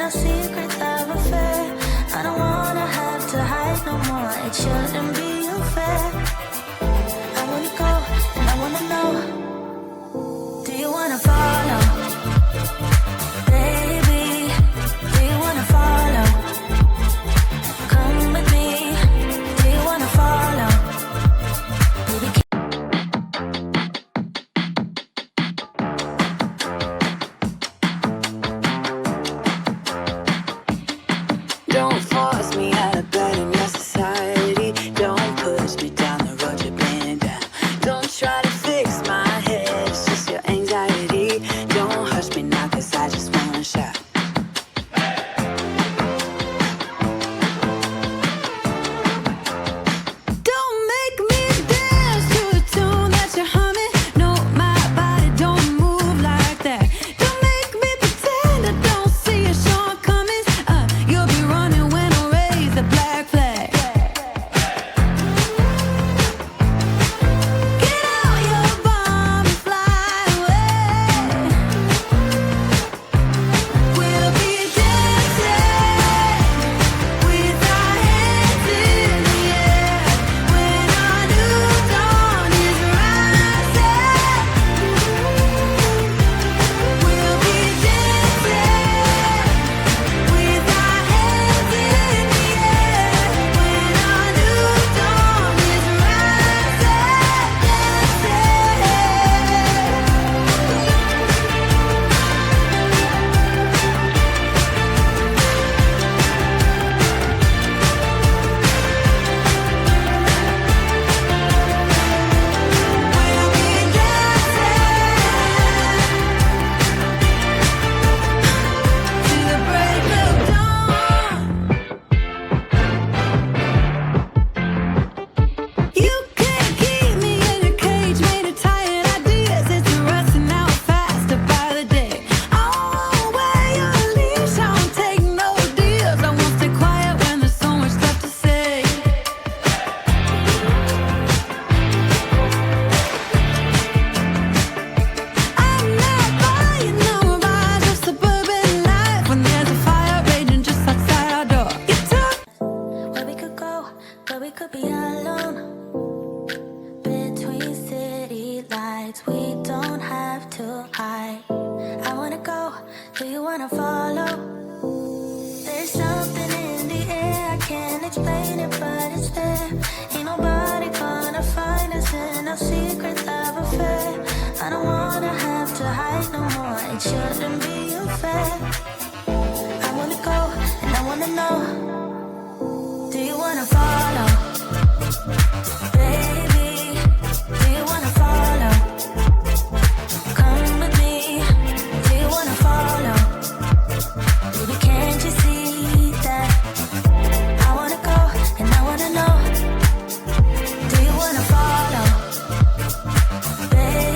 no secret love affair. I don't wanna have to hide no more. It shouldn't be unfair. I wanna go and I wanna know. Do you wanna follow? Baby, do you wanna follow? Come with me. Do you wanna follow? Baby, don't force me out of bed in your society. Don't push me down the road you're playing down. Don't try to fix my head, it's just your anxiety. Don't hush me now, cause I just wanna shout. Don't make me dance to the tune that you're humming. No, my body don't move like that. Don't make me pretend I don't see your shortcomings. You'll be running when I raise the black flag. Get out your bomb and fly away. We'll be dancing with our hands in the air when our new dawn is rising. We'll be dancing with our hands in the air when our new dawn is to the break of dawn. You can't keep me in a cage made of tired ideas. It's rusting out faster by the day. I won't wear your leash, I won't take no deals. I won't stay quiet when there's so much stuff to say. I'm not buying no rise of suburban life when there's a fire raging just outside our door. You took where we could go, where we could be alone. Between city lights, we don't have to hide. I wanna go, do you wanna follow? There's something in the air, I can't explain it, but it's there. Ain't nobody gonna find us in no secret love affair. I don't wanna have to hide no more, it shouldn't be unfair. I wanna go and I wanna know. Do you wanna follow? Baby, do you wanna follow? Come with me. Do you wanna follow? Baby, can't you see that? I wanna go and I wanna know. Do you wanna follow? Baby,